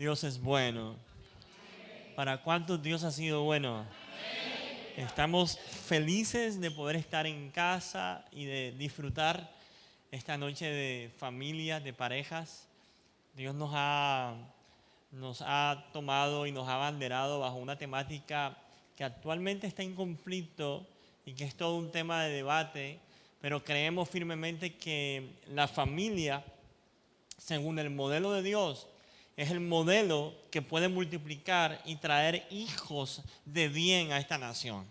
Dios es bueno. ¿Para cuántos Dios ha sido bueno? Estamos felices de poder estar en casa y de disfrutar esta noche de familia, de parejas. Dios nos ha tomado y nos ha abanderado bajo una temática que actualmente está en conflicto y que es todo un tema de debate, pero creemos firmemente que la familia, según el modelo de Dios, es el modelo que puede multiplicar y traer hijos de bien a esta nación.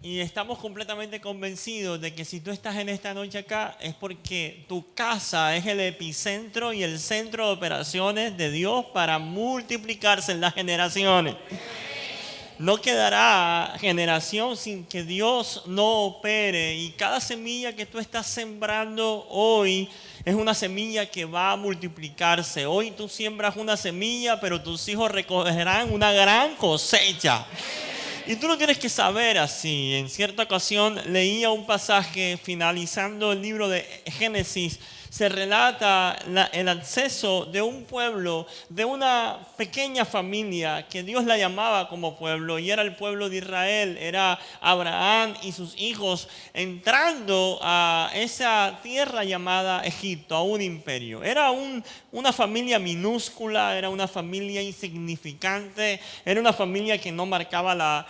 Y estamos completamente convencidos de que si tú estás en esta noche acá es porque tu casa es el epicentro y el centro de operaciones de Dios para multiplicarse en las generaciones. No quedará generación sin que Dios no opere, y cada semilla que tú estás sembrando hoy es una semilla que va a multiplicarse. Hoy tú siembras una semilla, pero tus hijos recogerán una gran cosecha. Y tú lo tienes que saber así. En cierta ocasión leía un pasaje finalizando el libro de Génesis. Se relata el acceso de un pueblo, de una pequeña familia que Dios la llamaba como pueblo, y era el pueblo de Israel. Era Abraham y sus hijos entrando a esa tierra llamada Egipto, a un imperio. Era una familia minúscula, era una familia insignificante, era una familia que no marcaba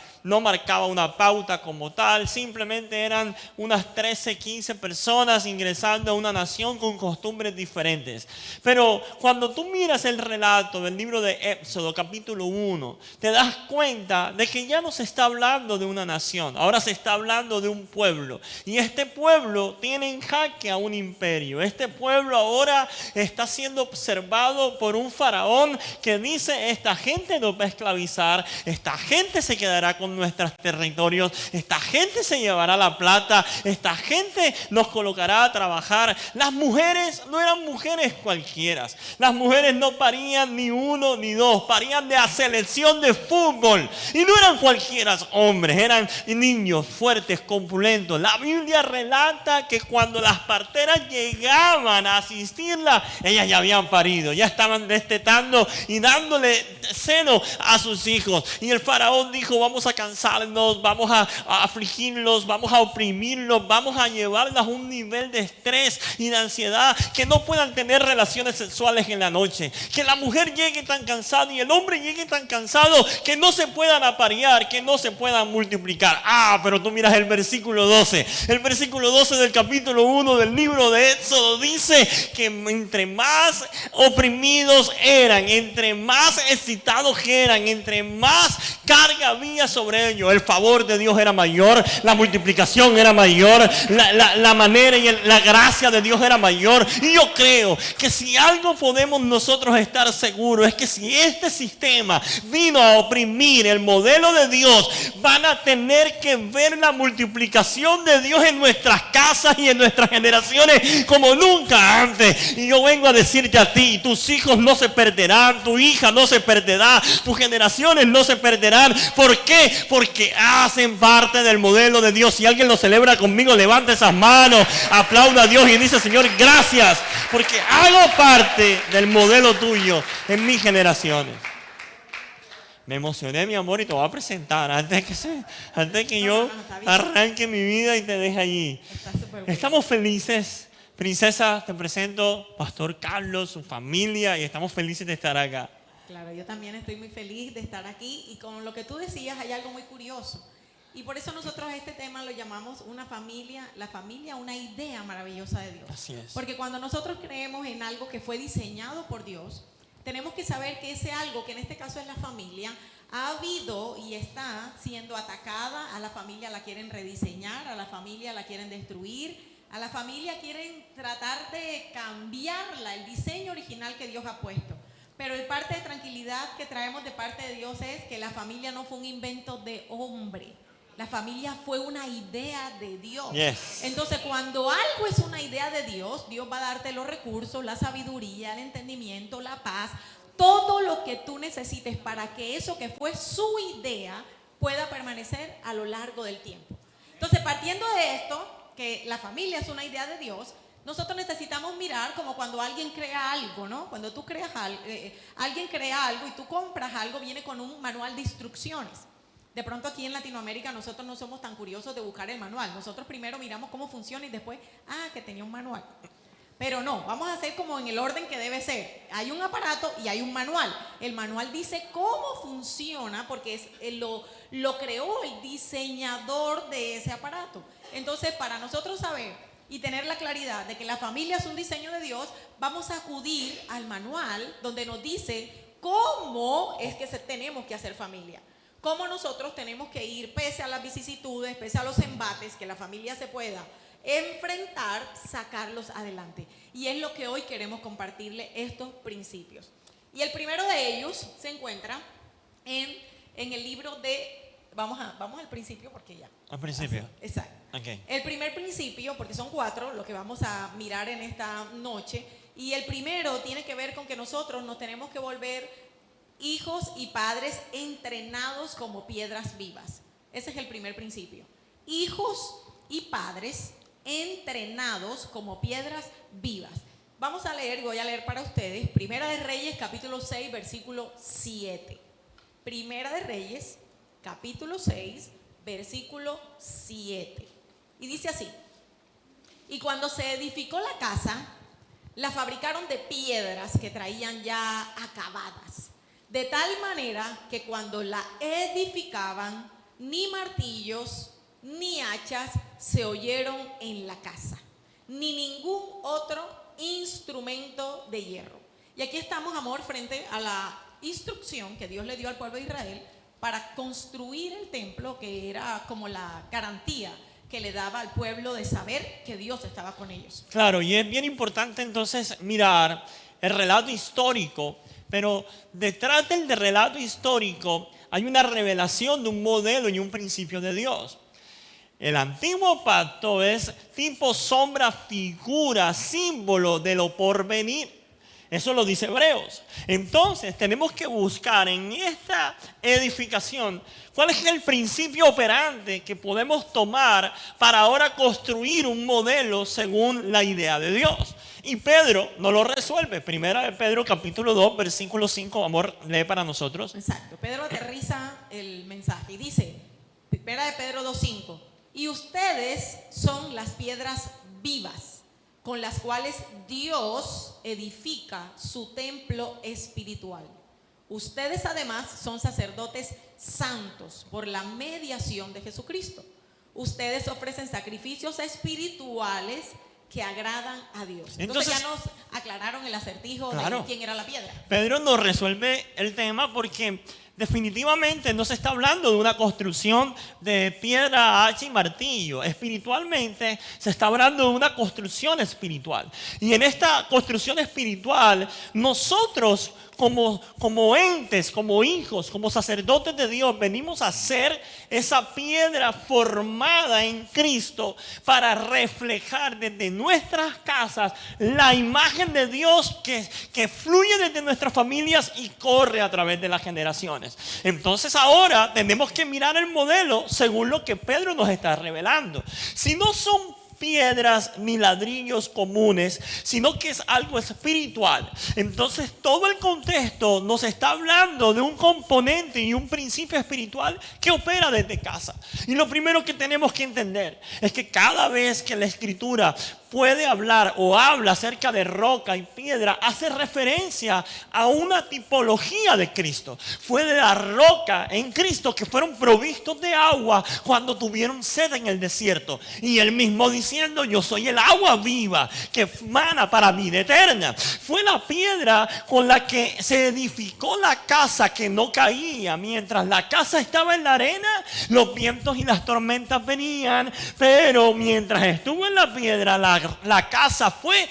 una pauta como tal. Simplemente eran unas 13, 15 personas ingresando a una nación con costumbres diferentes. Pero cuando tú miras el relato del libro de Éxodo capítulo 1, te das cuenta de que ya no se está hablando de una nación, ahora se está hablando de un pueblo. Y este pueblo tiene en jaque a un imperio. Este pueblo ahora está siendo observado por un faraón que dice: esta gente nos va a esclavizar, esta gente se quedará con nuestros territorios, esta gente se llevará la plata, esta gente nos colocará a trabajar. Las mujeres no eran mujeres cualquiera. Las mujeres no parían ni uno ni dos, parían de la selección de fútbol. Y no eran cualquiera hombres, eran niños fuertes, corpulentos. La Biblia relata que cuando las parteras llegaban a asistirla, ellas ya habían parido, ya estaban destetando y dándole seno a sus hijos. Y el faraón dijo: vamos a cansarnos, vamos a afligirlos, vamos a oprimirlos, vamos a llevarlos a un nivel de estrés y de ansiedad que no puedan tener relaciones sexuales en la noche, que la mujer llegue tan cansada y el hombre llegue tan cansado que no se puedan aparear, que no se puedan multiplicar. Pero tú miras el versículo 12. El versículo 12 del capítulo 1 del libro de Éxodo dice que entre más oprimidos eran, entre más excitados eran, entre más carga había sobre ellos, el favor de Dios era mayor, la multiplicación era mayor, la manera y la gracia de Dios era mayor. Y yo creo que si algo podemos nosotros estar seguros es que si este sistema vino a oprimir el modelo de Dios, van a tener que ver la multiplicación de Dios en nuestras casas y en nuestras generaciones como nunca antes. Y yo vengo a decirte a ti: tus hijos no se perderán, tu hija no se perderá, tus generaciones no se perderán. ¿Por qué? Porque hacen parte del modelo de Dios. Si alguien lo celebra conmigo, levanta esas manos, aplauda a Dios y dice: Señor, gracias, porque hago parte del modelo tuyo en mis generaciones. Me emocioné, mi amor, y te voy a presentar antes que yo arranque mi vida y te deje allí. Estamos felices. Princesa, te presento Pastor Carlos, su familia, y estamos felices de estar acá. Claro, yo también estoy muy feliz de estar aquí, y con lo que tú decías hay algo muy curioso. Y por eso nosotros este tema lo llamamos la familia, una idea maravillosa de Dios. Así es. Porque cuando nosotros creemos en algo que fue diseñado por Dios, tenemos que saber que ese algo, que en este caso es la familia, ha habido y está siendo atacada. A la familia la quieren rediseñar, a la familia la quieren destruir, a la familia quieren tratar de cambiarla, el diseño original que Dios ha puesto. Pero el parte de tranquilidad que traemos de parte de Dios es que la familia no fue un invento de hombre. La familia fue una idea de Dios. Yes. Entonces, cuando algo es una idea de Dios, Dios va a darte los recursos, la sabiduría, el entendimiento, la paz, todo lo que tú necesites para que eso que fue su idea pueda permanecer a lo largo del tiempo. Entonces, partiendo de esto, que la familia es una idea de Dios, nosotros necesitamos mirar como cuando alguien crea algo, ¿no? Cuando tú creas algo, alguien crea algo y tú compras algo, viene con un manual de instrucciones. De pronto aquí en Latinoamérica nosotros no somos tan curiosos de buscar el manual. Nosotros primero miramos cómo funciona y después, que tenía un manual. Pero no, vamos a hacer como en el orden que debe ser. Hay un aparato y hay un manual. El manual dice cómo funciona porque lo creó el diseñador de ese aparato. Entonces, para nosotros saber y tener la claridad de que la familia es un diseño de Dios, vamos a acudir al manual donde nos dice cómo es que tenemos que hacer familia. Cómo nosotros tenemos que ir pese a las vicisitudes, pese a los embates, que la familia se pueda enfrentar, sacarlos adelante. Y es lo que hoy queremos compartirle, estos principios. Y el primero de ellos se encuentra en el libro de, vamos al principio porque ya. Al principio. Exacto. Okay. El primer principio, porque son 4 lo que vamos a mirar en esta noche. Y el primero tiene que ver con que nosotros nos tenemos que volver hijos y padres entrenados como piedras vivas. Ese es el primer principio. Hijos y padres entrenados como piedras vivas. Vamos a leer, voy a leer para ustedes, Primera de Reyes, capítulo 6, versículo 7. Primera de Reyes, capítulo 6, versículo 7. Y dice así: y cuando se edificó la casa, la fabricaron de piedras que traían ya acabadas, de tal manera que cuando la edificaban, ni martillos ni hachas se oyeron en la casa, ni ningún otro instrumento de hierro. Y aquí estamos, amor, frente a la instrucción que Dios le dio al pueblo de Israel para construir el templo, que era como la garantía que le daba al pueblo de saber que Dios estaba con ellos. Claro, y es bien importante entonces mirar el relato histórico, pero detrás del relato histórico hay una revelación de un modelo y un principio de Dios. El antiguo pacto es tipo sombra, figura, símbolo de lo porvenir. Eso lo dice Hebreos. Entonces tenemos que buscar en esta edificación cuál es el principio operante que podemos tomar para ahora construir un modelo según la idea de Dios. Y Pedro nos lo resuelve. Primera de Pedro, capítulo 2, versículo 5. Amor, lee para nosotros. Exacto. Pedro aterriza el mensaje y dice, Primera de Pedro 2:5. Y ustedes son las piedras vivas con las cuales Dios edifica su templo espiritual. Ustedes además son sacerdotes santos por la mediación de Jesucristo. Ustedes ofrecen sacrificios espirituales que agradan a Dios. Entonces ya nos aclararon el acertijo, claro, de quién era la piedra. Pedro nos resuelve el tema porque definitivamente no se está hablando de una construcción de piedra, hacha y martillo. Espiritualmente se está hablando de una construcción espiritual. Y en esta construcción espiritual, nosotros como entes, como hijos, como sacerdotes de Dios, venimos a ser esa piedra formada en Cristo para reflejar desde nuestras casas la imagen de Dios que fluye desde nuestras familias y corre a través de las generaciones. Entonces ahora tenemos que mirar el modelo según lo que Pedro nos está revelando. Si no son piedras ni ladrillos comunes, sino que es algo espiritual, entonces todo el contexto nos está hablando de un componente y un principio espiritual que opera desde casa. Y lo primero que tenemos que entender es que cada vez que la Escritura puede hablar o habla acerca de roca y piedra, hace referencia a una tipología de Cristo. Fue de la roca en Cristo que fueron provistos de agua cuando tuvieron sed en el desierto. Y él mismo diciendo, yo soy el agua viva que mana para vida eterna. Fue la piedra con la que se edificó la casa que no caía. Mientras la casa estaba en la arena, los vientos y las tormentas venían. Pero mientras estuvo en la piedra, la casa fue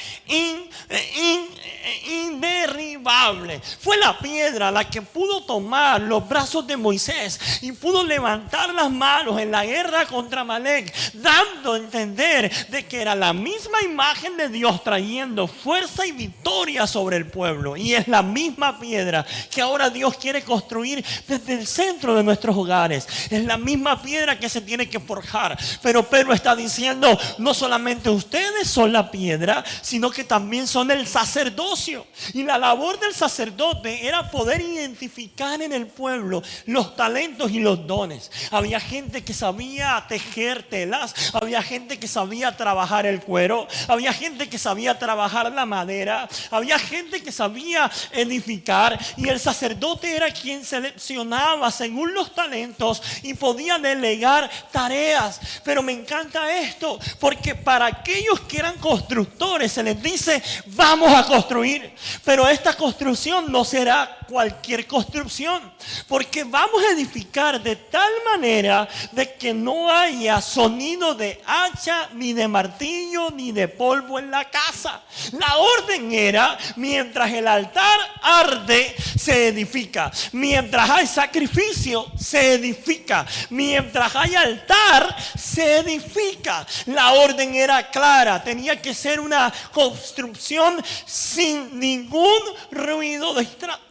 inderribable. Fue la piedra la que pudo tomar los brazos de Moisés y pudo levantar las manos en la guerra contra Amalek, dando a entender de que era la misma imagen de Dios trayendo fuerza y victoria sobre el pueblo. Y es la misma piedra que ahora Dios quiere construir desde el centro de nuestros hogares. Es la misma piedra que se tiene que forjar. Pero Pedro está diciendo, no solamente ustedes son la piedra, sino que también son el sacerdocio. Y la labor del sacerdote era poder identificar en el pueblo los talentos y los dones. Había gente que sabía tejer telas, había gente que sabía trabajar el cuero, había gente que sabía trabajar la madera, había gente que sabía edificar, y el sacerdote era quien seleccionaba según los talentos y podía delegar tareas. Pero me encanta esto, porque para aquellos que eran constructores se les dice, vamos a construir, pero esta construcción no será cualquier construcción, porque vamos a edificar de tal manera de que no haya sonido de hacha, ni de martillo, ni de polvo en la casa. La orden era, mientras el altar arde, se edifica. Mientras hay sacrificio, se edifica. Mientras hay altar, se edifica. La orden era clara, tenía que ser una construcción sin ningún ruido distractor.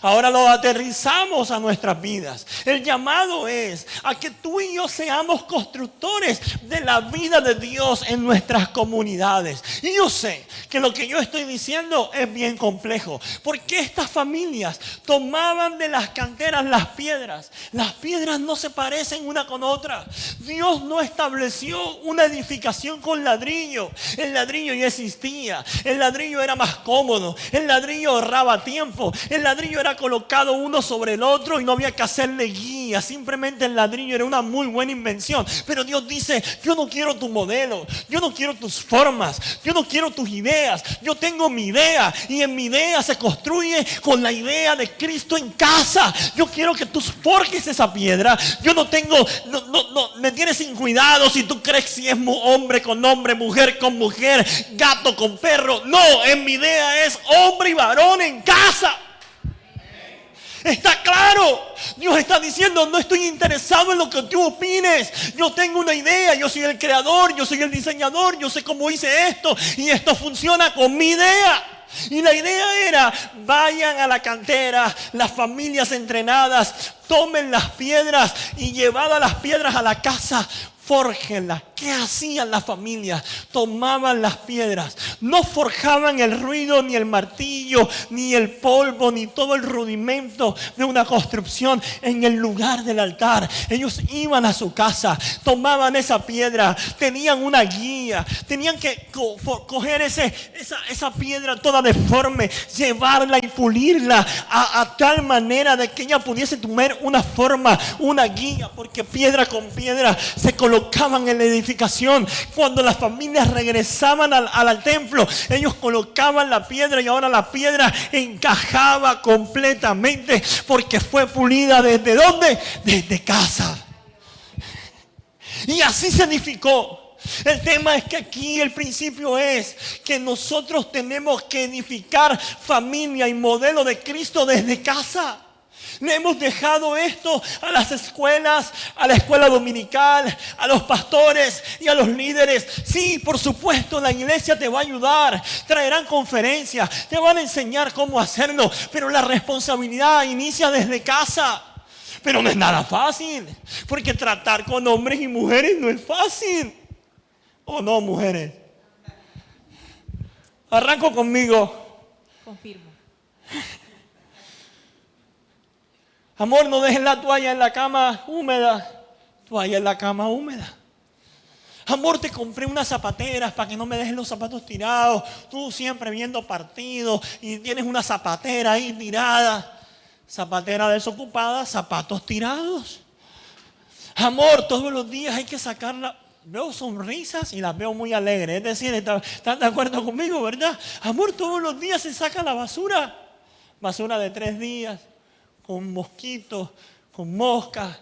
Ahora lo aterrizamos a nuestras vidas. El llamado es a que tú y yo seamos constructores de la vida de Dios en nuestras comunidades. Y yo sé que lo que yo estoy diciendo es bien complejo, porque estas familias tomaban de las canteras las piedras. Las piedras no se parecen una con otra. Dios no estableció una edificación con ladrillo. El ladrillo ya existía. El ladrillo era más cómodo. El ladrillo ahorraba tiempo. El ladrillo era colocado uno sobre el otro y no había que hacerle guía. Simplemente el ladrillo era una muy buena invención. Pero Dios dice, yo no quiero tu modelo, yo no quiero tus formas, yo no quiero tus ideas. Yo tengo mi idea, y en mi idea se construye con la idea de Cristo en casa. Yo quiero que tú forjes esa piedra. Yo no me tienes sin cuidado si tú crees si es hombre con hombre, mujer con mujer, gato con perro. No, en mi idea es hombre y varón en casa. Está claro. Dios está diciendo, no estoy interesado en lo que tú opines. Yo tengo una idea, yo soy el creador, yo soy el diseñador, yo sé cómo hice esto, y esto funciona con mi idea. Y la idea era, vayan a la cantera, las familias entrenadas, tomen las piedras y llevadas las piedras a la casa, fórjenlas. ¿Qué hacían las familias? Tomaban las piedras, no forjaban el ruido, ni el martillo, ni el polvo, ni todo el rudimento de una construcción en el lugar del altar. Ellos iban a su casa, tomaban esa piedra, tenían una guía, tenían que coger esa piedra toda deforme, llevarla y pulirla a tal manera de que ella pudiese tomar una forma, una guía, porque piedra con piedra se colocaban en la edificación. Cuando las familias regresaban al templo, ellos colocaban la piedra, y ahora la piedra encajaba completamente, porque fue pulida ¿desde dónde? Desde casa. Y así se edificó. El tema es que aquí el principio es que nosotros tenemos que edificar familia y modelo de Cristo desde casa. Le hemos dejado esto a las escuelas, a la escuela dominical, a los pastores y a los líderes. Sí, por supuesto, la iglesia te va a ayudar, traerán conferencias, te van a enseñar cómo hacerlo, pero la responsabilidad inicia desde casa. Pero no es nada fácil, porque tratar con hombres y mujeres no es fácil. ¿O no, mujeres? Arranco conmigo. Confirmo. Amor, no dejes la toalla en la cama húmeda. Toalla en la cama húmeda. Amor, te compré unas zapateras para que no me dejes los zapatos tirados. Tú siempre viendo partidos y tienes una zapatera ahí tirada. Zapatera desocupada, zapatos tirados. Amor, todos los días hay que sacarla. Veo sonrisas y las veo muy alegres. Es decir, ¿están de acuerdo conmigo, verdad? Amor, todos los días se saca la basura. Basura de 3 días. Con mosquitos, con moscas,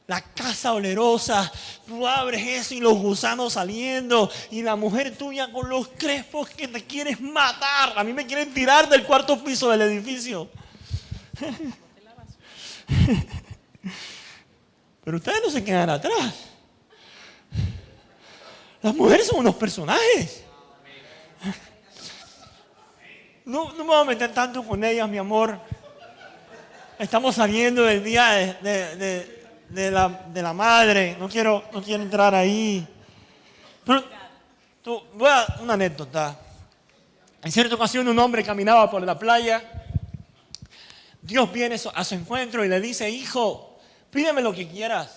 la casa olerosa, tú abres eso y los gusanos saliendo, y la mujer tuya con los crespos que te quieres matar. A mí me quieren tirar del 4º piso del edificio. Pero ustedes no se quedan atrás. Las mujeres son unos personajes. No me voy a meter tanto con ellas, mi amor. Estamos saliendo del día de la madre. No quiero entrar ahí. Pero voy a dar una anécdota. En cierta ocasión un hombre caminaba por la playa. Dios viene a su encuentro y le dice: hijo, pídeme lo que quieras.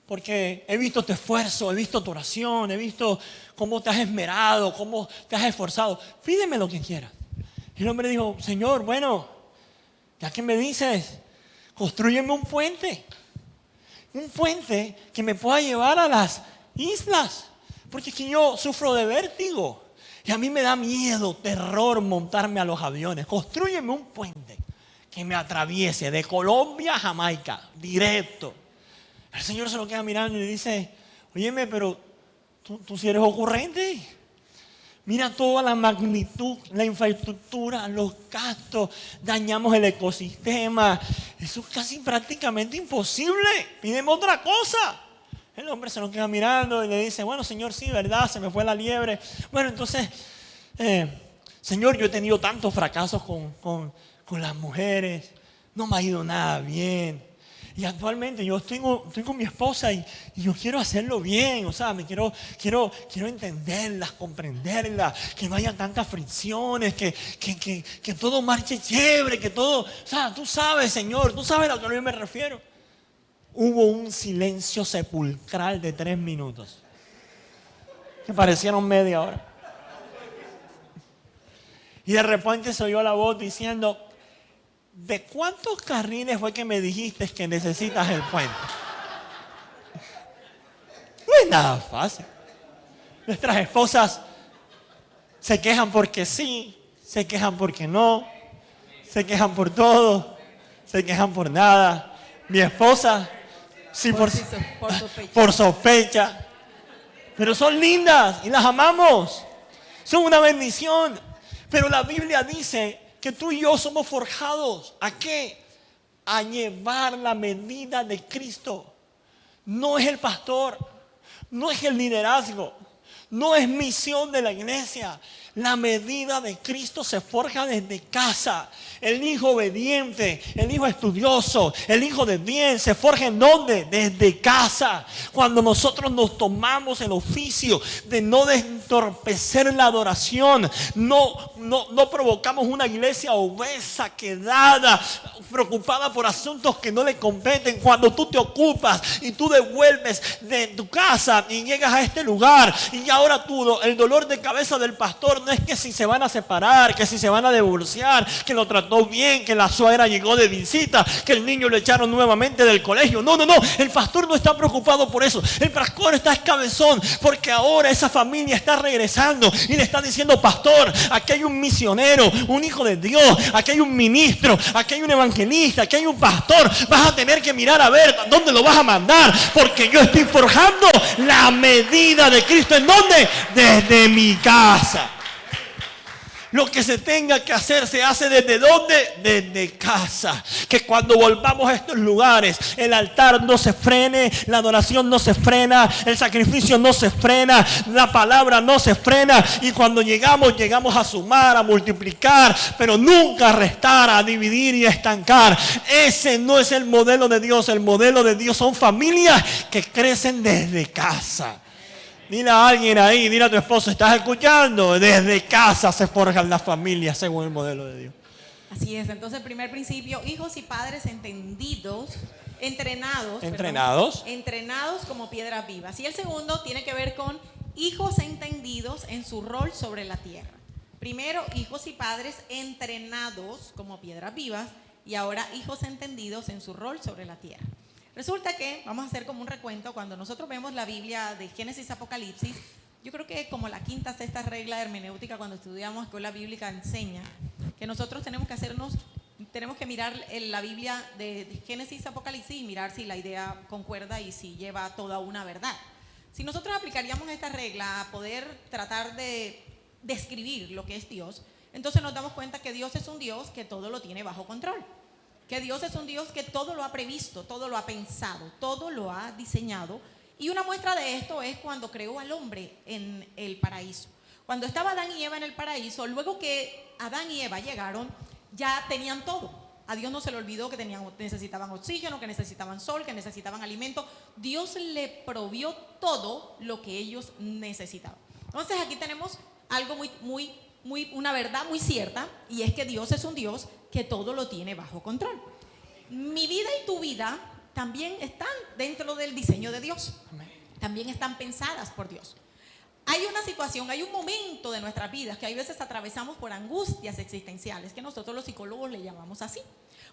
Porque he visto tu esfuerzo, he visto tu oración, he visto cómo te has esmerado, cómo te has esforzado. Pídeme lo que quieras. Y el hombre dijo: Señor, bueno, ya que me dices, constrúyeme un puente. Un puente que me pueda llevar a las islas. Porque es que yo sufro de vértigo. Y a mí me da miedo, terror montarme a los aviones. Constrúyeme un puente que me atraviese de Colombia a Jamaica, directo. El Señor se lo queda mirando y le dice: óyeme, pero tú sí eres ocurrente. Mira toda la magnitud, la infraestructura, los gastos, dañamos el ecosistema. Eso es casi prácticamente imposible. Pídeme otra cosa. El hombre se lo queda mirando y le dice: bueno, Señor, sí, verdad, se me fue la liebre. Bueno, entonces, Señor, yo he tenido tantos fracasos con las mujeres. No me ha ido nada bien. Y actualmente yo estoy con mi esposa y yo quiero hacerlo bien. O sea, quiero entenderlas, comprenderlas, que no haya tantas fricciones, que todo marche chévere, que todo... O sea, tú sabes, Señor, tú sabes a lo que yo me refiero. Hubo un silencio sepulcral de 3 minutos. Que parecieron media hora. Y de repente se oyó la voz diciendo: ¿de cuántos carriles fue que me dijiste que necesitas el puente? No es nada fácil. Nuestras esposas se quejan porque sí, se quejan porque no, se quejan por todo, se quejan por nada. Mi esposa, sí, por sospecha. Pero son lindas y las amamos. Son una bendición. Pero la Biblia dice que tú y yo somos forjados. ¿A qué? A llevar la medida de Cristo. No es el pastor, no es el liderazgo, no es misión de la iglesia. La medida de Cristo se forja desde casa. El hijo obediente, el hijo estudioso, el hijo de bien se forja ¿en dónde? Desde casa. Cuando nosotros nos tomamos el oficio de no entorpecer la adoración, no provocamos una iglesia obesa, quedada, preocupada por asuntos que no le competen. Cuando tú te ocupas y tú devuelves de tu casa y llegas a este lugar y ahora el dolor de cabeza del pastor no es que si se van a separar, que si se van a divorciar, que lo trató bien, que la suegra llegó de visita, que el niño lo echaron nuevamente del colegio. No, el pastor no está preocupado por eso. El pastor está cabezón porque ahora esa familia está regresando y le está diciendo: pastor, aquí hay un misionero, un hijo de Dios, aquí hay un ministro, aquí hay un evangelista, aquí hay un pastor. Vas a tener que mirar a ver dónde lo vas a mandar, porque yo estoy forjando la medida de Cristo. ¿En dónde? Desde mi casa. Lo que se tenga que hacer se hace ¿desde dónde? Desde casa. Que cuando volvamos a estos lugares, el altar no se frene, la adoración no se frena, el sacrificio no se frena, la palabra no se frena. Y cuando llegamos a sumar, a multiplicar, pero nunca a restar, a dividir y a estancar. Ese no es el modelo de Dios. El modelo de Dios son familias que crecen desde casa. Dile a alguien ahí, dile a tu esposo: ¿estás escuchando? Desde casa se forjan las familias según el modelo de Dios. Así es. Entonces, el primer principio: hijos y padres entrenados como piedras vivas. Y el segundo tiene que ver con hijos entendidos en su rol sobre la tierra. Primero, hijos y padres entrenados como piedras vivas, y ahora hijos entendidos en su rol sobre la tierra. Resulta que, vamos a hacer como un recuento, cuando nosotros vemos la Biblia de Génesis, Apocalipsis, yo creo que como la quinta, sexta regla de hermenéutica cuando estudiamos escuela bíblica enseña que nosotros tenemos que mirar la Biblia de Génesis, Apocalipsis y mirar si la idea concuerda y si lleva toda una verdad. Si nosotros aplicaríamos esta regla a poder tratar de describir lo que es Dios, entonces nos damos cuenta que Dios es un Dios que todo lo tiene bajo control. Que Dios es un Dios que todo lo ha previsto, todo lo ha pensado, todo lo ha diseñado, Y una muestra de esto es cuando creó al hombre en el paraíso. Cuando estaba Adán y Eva en el paraíso, luego que Adán y Eva llegaron, ya tenían todo. A Dios no se le olvidó que necesitaban oxígeno, que necesitaban sol, que necesitaban alimento. Dios le provió todo lo que ellos necesitaban. Entonces aquí tenemos algo una verdad muy cierta, y es que Dios es un Dios que todo lo tiene bajo control. Mi vida y tu vida también están dentro del diseño de Dios. También están pensadas por Dios. Hay una situación, hay un momento de nuestras vidas que hay veces atravesamos por angustias existenciales, que nosotros los psicólogos le llamamos así.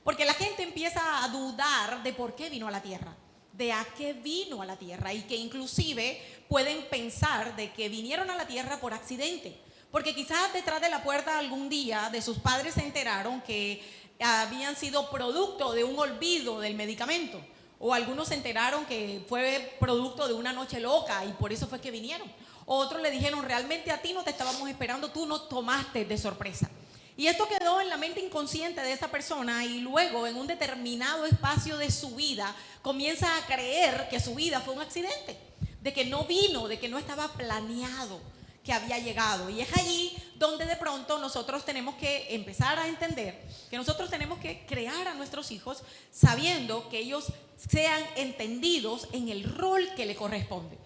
Porque la gente empieza a dudar de por qué vino a la tierra, de a qué vino a la tierra, y que inclusive pueden pensar de que vinieron a la tierra por accidente. Porque quizás detrás de la puerta algún día de sus padres se enteraron que habían sido producto de un olvido del medicamento. O algunos se enteraron que fue producto de una noche loca y por eso fue que vinieron. Otros le dijeron, realmente a ti no te estábamos esperando, tú nos tomaste de sorpresa. Y esto quedó en la mente inconsciente de esa persona, y luego en un determinado espacio de su vida comienza a creer que su vida fue un accidente, de que no vino, de que no estaba planeado, que había llegado. Y es allí donde de pronto nosotros tenemos que empezar a entender que nosotros tenemos que crear a nuestros hijos sabiendo que ellos sean entendidos en el rol que le corresponde.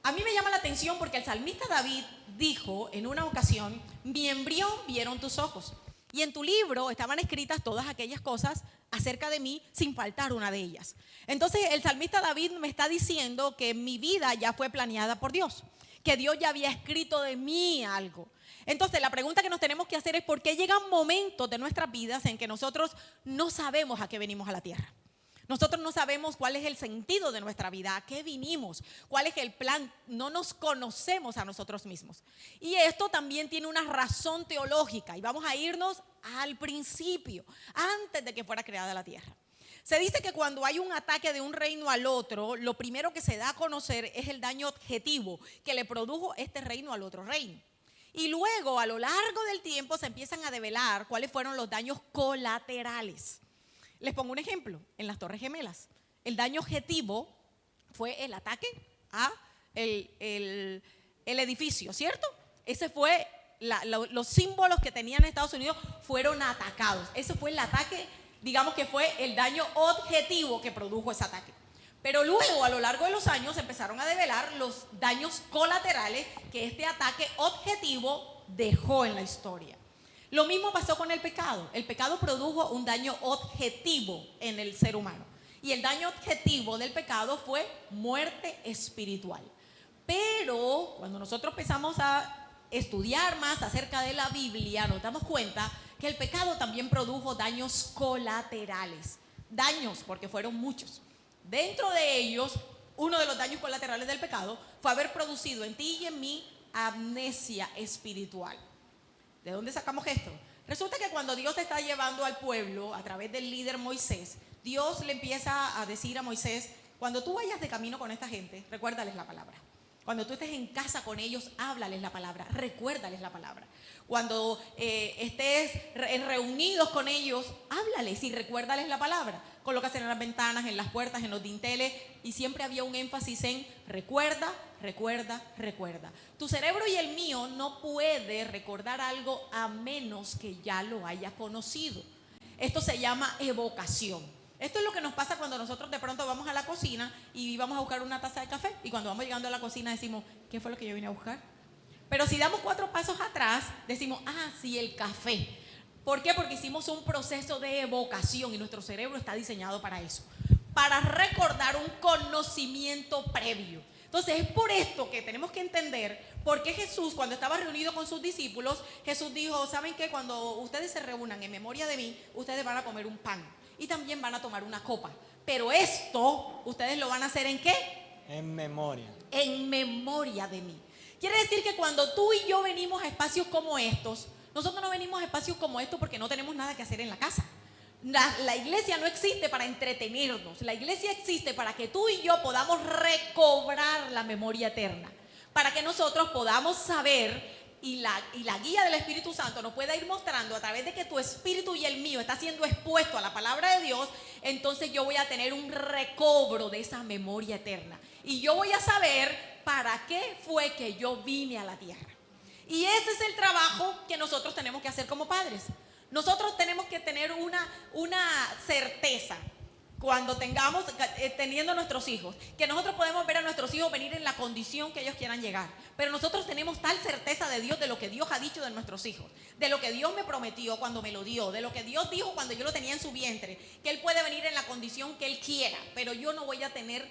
A mí me llama la atención porque el salmista David dijo en una ocasión, mi embrión vieron tus ojos, y en tu libro estaban escritas todas aquellas cosas acerca de mí sin faltar una de ellas. Entonces el salmista David me está diciendo que mi vida ya fue planeada por Dios, que Dios ya había escrito de mí algo. Entonces la pregunta que nos tenemos que hacer es ¿por qué llegan momentos de nuestras vidas en que nosotros no sabemos a qué venimos a la tierra? Nosotros no sabemos cuál es el sentido de nuestra vida, a qué vinimos, cuál es el plan, no nos conocemos a nosotros mismos. Y esto también tiene una razón teológica, y vamos a irnos al principio, antes de que fuera creada la tierra. Se dice que cuando hay un ataque de un reino al otro, lo primero que se da a conocer es el daño objetivo que le produjo este reino al otro reino. Y luego, a lo largo del tiempo, se empiezan a develar cuáles fueron los daños colaterales. Les pongo un ejemplo, en las Torres Gemelas. El daño objetivo fue el ataque a el edificio, ¿cierto? Ese fue, los símbolos que tenían Estados Unidos fueron atacados. Ese fue el ataque, digamos que fue el daño objetivo que produjo ese ataque. Pero luego, a lo largo de los años, empezaron a develar los daños colaterales que este ataque objetivo dejó en la historia. Lo mismo pasó con el pecado. El pecado produjo un daño objetivo en el ser humano. Y el daño objetivo del pecado fue muerte espiritual. Pero cuando nosotros empezamos a estudiar más acerca de la Biblia, nos damos cuenta que el pecado también produjo daños colaterales. Daños, porque fueron muchos. Dentro de ellos, uno de los daños colaterales del pecado fue haber producido en ti y en mí amnesia espiritual. ¿De dónde sacamos esto? Resulta que cuando Dios está llevando al pueblo a través del líder Moisés, Dios le empieza a decir a Moisés, cuando tú vayas de camino con esta gente, recuérdales la palabra. Cuando tú estés en casa con ellos, háblales la palabra, recuérdales la palabra. Cuando estés reunidos con ellos, háblales y recuérdales la palabra. Colócase en las ventanas, en las puertas, en los dinteles, y siempre había un énfasis en recuerda, recuerda, recuerda. Tu cerebro y el mío no puede recordar algo a menos que ya lo haya conocido. Esto se llama evocación. Esto es lo que nos pasa cuando nosotros de pronto vamos a la cocina y vamos a buscar una taza de café, y cuando vamos llegando a la cocina decimos, ¿qué fue lo que yo vine a buscar? Pero si damos 4 pasos atrás, decimos, sí, el café. ¿Por qué? Porque hicimos un proceso de evocación y nuestro cerebro está diseñado para eso, para recordar un conocimiento previo. Entonces es por esto que tenemos que entender por qué Jesús, cuando estaba reunido con sus discípulos, Jesús dijo, ¿saben qué? Cuando ustedes se reúnan en memoria de mí, ustedes van a comer un pan y también van a tomar una copa. Pero esto, ¿ustedes lo van a hacer en qué? En memoria. En memoria de mí. Quiere decir que cuando tú y yo venimos a espacios como estos, nosotros no venimos a espacios como estos porque no tenemos nada que hacer en la casa. La iglesia no existe para entretenernos. La iglesia existe para que tú y yo podamos recobrar la memoria eterna. Para que nosotros podamos saber y la guía del Espíritu Santo nos pueda ir mostrando a través de que tu espíritu y el mío está siendo expuesto a la palabra de Dios, entonces yo voy a tener un recobro de esa memoria eterna. Y yo voy a saber para qué fue que yo vine a la tierra. Y ese es el trabajo que nosotros tenemos que hacer como padres. Nosotros tenemos que tener una certeza cuando teniendo nuestros hijos, que nosotros podemos ver a nuestros hijos venir en la condición que ellos quieran llegar, pero nosotros tenemos tal certeza de Dios, de lo que Dios ha dicho de nuestros hijos, de lo que Dios me prometió cuando me lo dio, de lo que Dios dijo cuando yo lo tenía en su vientre, que Él puede venir en la condición que Él quiera, pero yo no voy a tener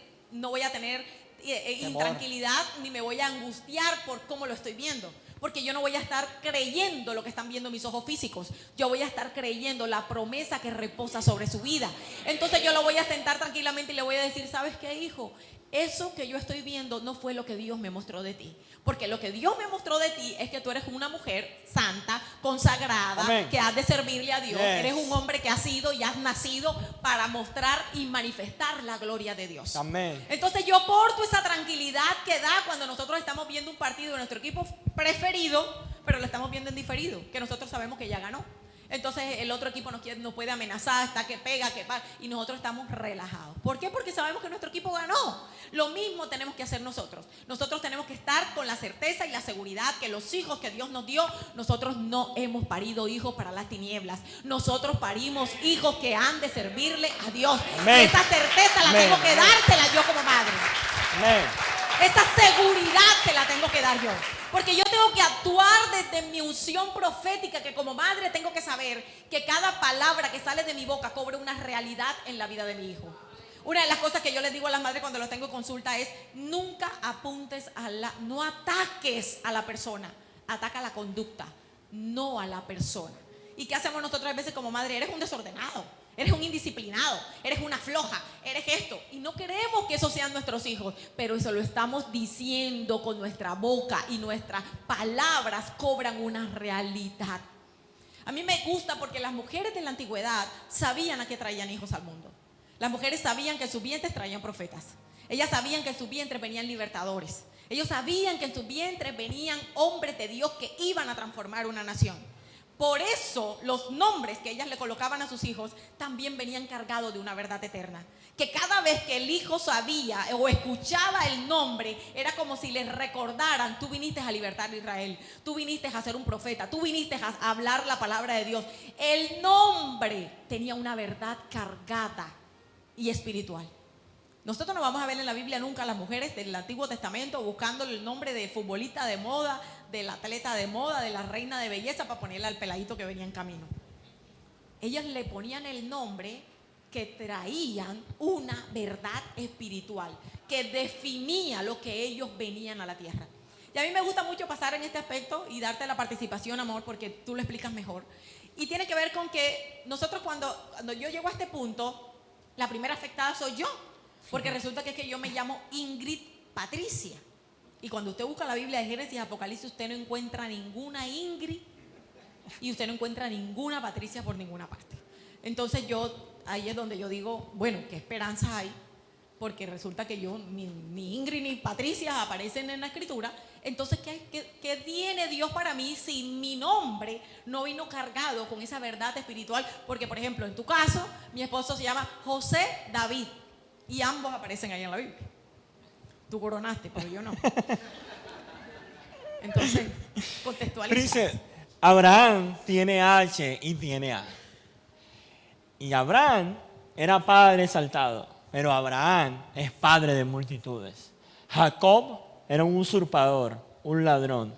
intranquilidad ni me voy a angustiar por cómo lo estoy viendo. Porque yo no voy a estar creyendo lo que están viendo mis ojos físicos. Yo voy a estar creyendo la promesa que reposa sobre su vida. Entonces yo lo voy a sentar tranquilamente y le voy a decir, ¿sabes qué, hijo? Eso que yo estoy viendo no fue lo que Dios me mostró de ti. Porque lo que Dios me mostró de ti es que tú eres una mujer santa, consagrada, Amén, que has de servirle a Dios. Yes. Eres un hombre que has sido y has nacido para mostrar y manifestar la gloria de Dios. Amén. Entonces yo porto esa tranquilidad que da cuando nosotros estamos viendo un partido de nuestro equipo preferido, pero lo estamos viendo en diferido, que nosotros sabemos que ya ganó. Entonces el otro equipo nos puede amenazar, está que pega, que para, y nosotros estamos relajados. ¿Por qué? Porque sabemos que nuestro equipo ganó. Lo mismo tenemos que hacer nosotros. Nosotros tenemos que estar con la certeza y la seguridad que los hijos que Dios nos dio, nosotros no hemos parido hijos para las tinieblas. Nosotros parimos hijos que han de servirle a Dios. Amén. Esa certeza la tengo que dársela yo como madre. Amén. Esta seguridad te la tengo que dar yo. Porque yo tengo que actuar desde mi unción profética, que como madre tengo que saber que cada palabra que sale de mi boca cobra una realidad en la vida de mi hijo. Una de las cosas que yo les digo a las madres cuando los tengo en consulta es: nunca apuntes no ataques a la persona, ataca a la conducta, no a la persona. ¿Y qué hacemos nosotros a veces como madre? Eres un desordenado, eres un indisciplinado, eres una floja, eres esto. Y no queremos que esos sean nuestros hijos, pero eso lo estamos diciendo con nuestra boca y nuestras palabras cobran una realidad. A mí me gusta porque las mujeres de la antigüedad sabían a qué traían hijos al mundo. Las mujeres sabían que en sus vientres traían profetas. Ellas sabían que en sus vientres venían libertadores. Ellos sabían que en sus vientres venían hombres de Dios que iban a transformar una nación. Por eso los nombres que ellas le colocaban a sus hijos también venían cargados de una verdad eterna. Que cada vez que el hijo sabía o escuchaba el nombre, era como si les recordaran: tú viniste a libertar a Israel, tú viniste a ser un profeta, tú viniste a hablar la palabra de Dios. El nombre tenía una verdad cargada y espiritual. Nosotros no vamos a ver en la Biblia nunca a las mujeres del Antiguo Testamento buscando el nombre de futbolista de moda, del atleta de moda, de la reina de belleza para ponerle al peladito que venía en camino. Ellas le ponían el nombre que traían una verdad espiritual, que definía lo que ellos venían a la tierra. Y a mí me gusta mucho pasar en este aspecto y darte la participación, amor, porque tú lo explicas mejor. Y tiene que ver con que nosotros cuando yo llego a este punto, la primera afectada soy yo. Porque resulta que es que yo me llamo Ingrid Patricia. Y cuando usted busca la Biblia de Génesis y Apocalipsis, usted no encuentra ninguna Ingrid y usted no encuentra ninguna Patricia por ninguna parte. Entonces ahí es donde yo digo, bueno, ¿qué esperanza hay? Porque resulta que ni Ingrid ni Patricia aparecen en la Escritura. Entonces, ¿qué tiene Dios para mí si mi nombre no vino cargado con esa verdad espiritual? Porque, por ejemplo, en tu caso, mi esposo se llama José David. Y ambos aparecen ahí en la Biblia. Tú coronaste, pero yo no. Entonces, contextualiza. Abraham tiene H y tiene A. Y Abraham era padre exaltado, pero Abraham es padre de multitudes. Jacob era un usurpador, un ladrón,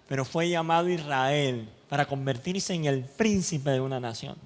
pero fue llamado Israel para convertirse en el príncipe de una nación.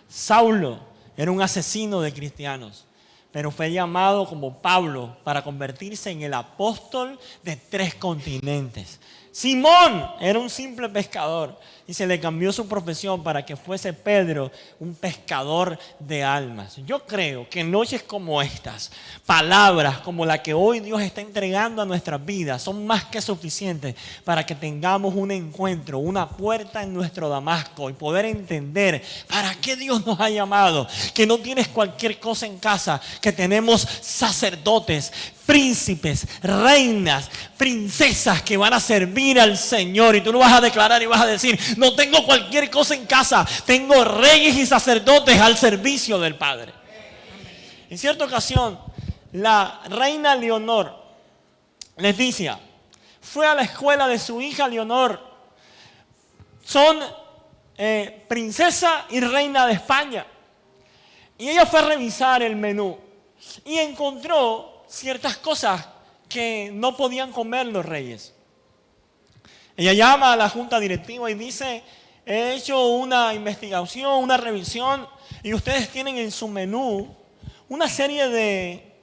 Saulo era un asesino de cristianos, pero fue llamado como Pablo para convertirse en el apóstol de 3 continentes. Simón era un simple pescador y se le cambió su profesión para que fuese Pedro, un pescador de almas. Yo creo que en noches como estas, palabras como la que hoy Dios está entregando a nuestras vidas son más que suficientes para que tengamos un encuentro, una puerta en nuestro Damasco y poder entender para qué Dios nos ha llamado, que no tienes cualquier cosa en casa, que tenemos sacerdotes príncipes, reinas, princesas que van a servir al Señor. Y tú no vas a declarar y vas a decir, no tengo cualquier cosa en casa, tengo reyes y sacerdotes al servicio del Padre. En cierta ocasión, la reina Leonor, Leticia, fue a la escuela de su hija Leonor. Son princesa y reina de España. Y ella fue a revisar el menú y encontró ciertas cosas que no podían comer los reyes. Ella llama a la junta directiva y dice, he hecho una investigación, una revisión, y ustedes tienen en su menú una serie de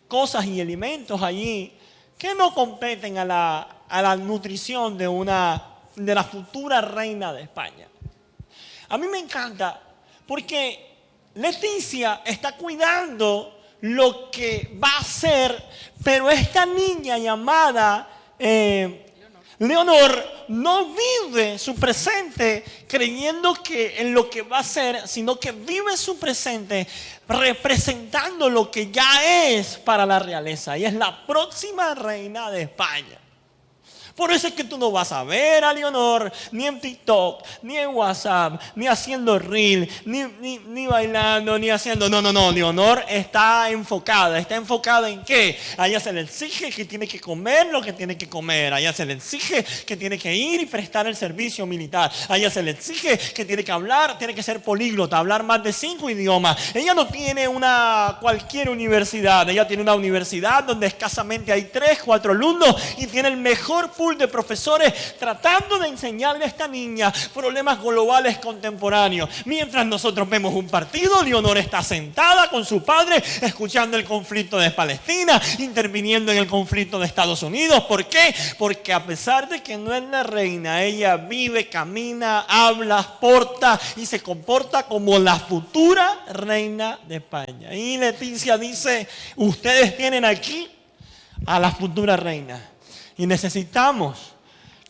cosas y alimentos allí que no competen a la nutrición de la futura reina de España. A mí me encanta porque Leticia está cuidando lo que va a ser, pero esta niña llamada Leonor no vive su presente creyendo que en lo que va a ser, sino que vive su presente representando lo que ya es para la realeza, y es la próxima reina de España. Por eso es que tú no vas a ver a Leonor ni en TikTok, ni en WhatsApp, ni haciendo reel, ni bailando, ni haciendo... No, Leonor está enfocada. ¿Está enfocada en qué? A ella se le exige que tiene que comer lo que tiene que comer. A ella se le exige que tiene que ir y prestar el servicio militar. A ella se le exige que tiene que hablar, tiene que ser políglota, hablar más de 5 idiomas. Ella no tiene cualquier universidad. Ella tiene una universidad donde escasamente hay 3, 4 alumnos y tiene el mejor pool de profesores tratando de enseñarle a esta niña problemas globales contemporáneos. Mientras nosotros vemos un partido, Leonor está sentada con su padre escuchando el conflicto de Palestina, interviniendo en el conflicto de Estados Unidos. ¿Por qué? Porque a pesar de que no es la reina, ella vive, camina, habla, porta y se comporta como la futura reina de España. Y Leticia dice, ustedes tienen aquí a la futura reina. Y necesitamos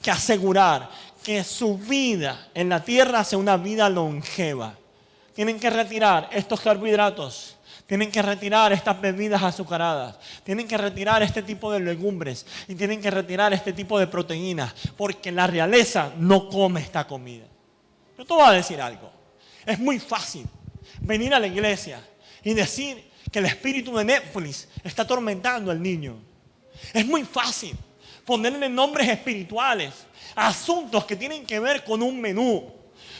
que asegurar que su vida en la tierra sea una vida longeva. Tienen que retirar estos carbohidratos. Tienen que retirar estas bebidas azucaradas. Tienen que retirar este tipo de legumbres. Y tienen que retirar este tipo de proteínas. Porque la realeza no come esta comida. Yo te voy a decir algo. Es muy fácil venir a la iglesia y decir que el espíritu de Netflix está atormentando al niño. Es muy fácil ponerle nombres espirituales a asuntos que tienen que ver con un menú.